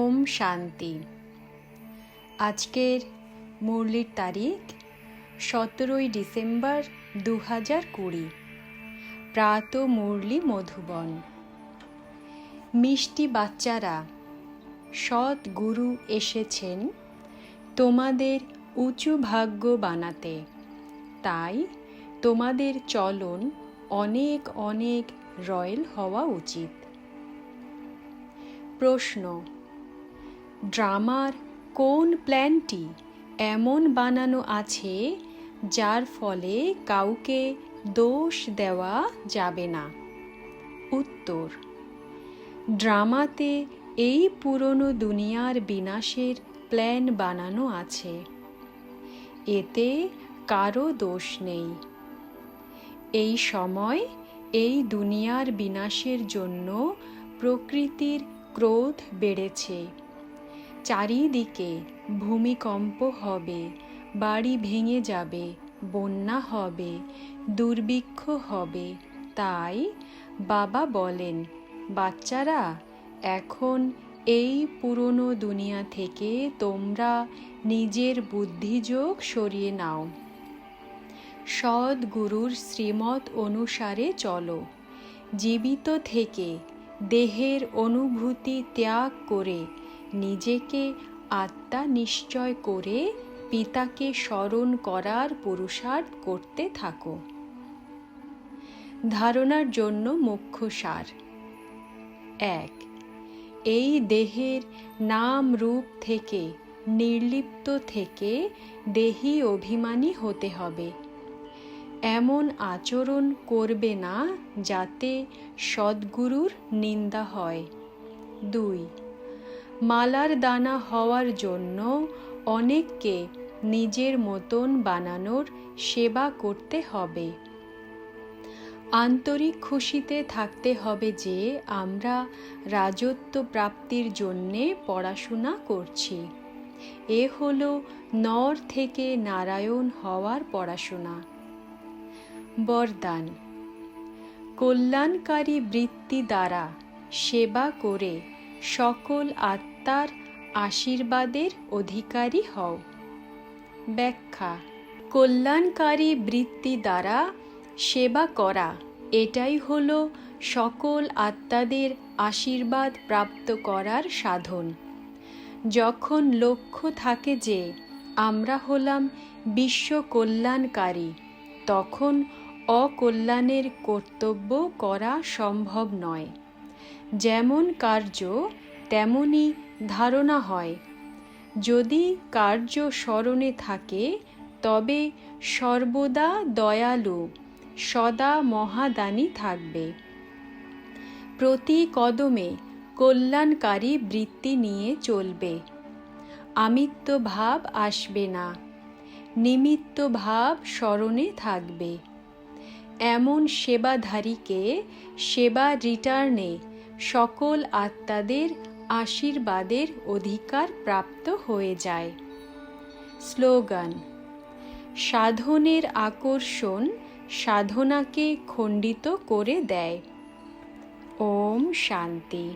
ওম শান্তি। আজকের মুরলির তারিখ 17 ডিসেম্বর 2020। প্রাত মুরলি মধুবন। মিষ্টি বাচ্চারা, সৎ গুরু এসেছেন তোমাদের উঁচু ভাগ্য বানাতে। তাই তোমাদের চলন অনেক অনেক রয়্যাল হওয়া উচিত। প্রশ্ন: ড্রামার কোন প্ল্যানটি এমন বানানো আছে যার ফলে কাউকে দোষ দেওয়া যাবে না? উত্তর: ড্রামাতে এই পুরনো দুনিয়ার বিনাশের প্ল্যান বানানো আছে। এতে কারো দোষ নেই। এই সময় এই দুনিয়ার বিনাশের জন্য প্রকৃতির ক্রোধ বেড়েছে। চারিদিকে ভূমিকম্প হবে, বাড়ি ভেঙে যাবে, বন্যা হবে, দুর্ভিক্ষ হবে। তাই বাবা বলেন, বাচ্চারা, এখন এই পুরনো দুনিয়া থেকে তোমরা নিজের বুদ্ধিযোগ সরিয়ে নাও। সৎ গুরুর শ্রীমত অনুসারে চলো। জীবিত থেকে দেহের অনুভূতি ত্যাগ করে নিজেকে আত্মা নিশ্চয় করে পিতাকে স্মরণ করার পুরুষার্থ করতে থাকো। ধারণার জন্য মুখ্য সার: 1. এই দেহের নাম রূপ থেকে নির্লিপ্ত থেকে দেহী অভিমানী হতে হবে। এমন আচরণ করবে না যাতে সদ্গুরুর নিন্দা হয়। 2. মালার দানা হওয়ার জন্য অনেককে নিজের মতন বানানোর সেবা করতে হবে। আন্তরিক খুশিতে থাকতে হবে যে আমরা রাজত্ব প্রাপ্তির জন্যে পড়াশোনা করছি। এ হলো নর থেকে নারায়ণ হওয়ার পড়াশোনা। বরদান: কল্যাণকারী বৃত্তি দ্বারা সেবা করে সকল আত্মার আশীর্বাদের অধিকারী হও। ব্যাখ্যা: কল্যাণকারী বৃত্তি দ্বারা সেবা করা এটাই হলো সকল আত্মাদের আশীর্বাদ প্রাপ্ত করার সাধন। যখন লক্ষ্য থাকে যে আমরা হলাম বিশ্ব কল্যাণকারী, তখন অকল্যাণের কর্তব্য করা সম্ভব নয়। যেমন কার্য তেমনই ধারণা হয়। যদি কার্য স্মরণে থাকে তবে সর্বদা দয়ালু, সদা মহাদানী থাকবে। প্রতি কদমে কল্যাণকারী বৃত্তি নিয়ে চলবে। আমিত্ব ভাব আসবে না। নিমিত্ত ভাব স্মরণে থাকবে। এমন সেবাধারীকে সেবা রিটার্নে সকল আত্মাদের আশীর্বাদের অধিকার প্রাপ্ত হয়ে যায়। স্লোগান: সাধনের আকর্ষণ সাধনাকে খণ্ডিত করে দেয়। ওম শান্তি।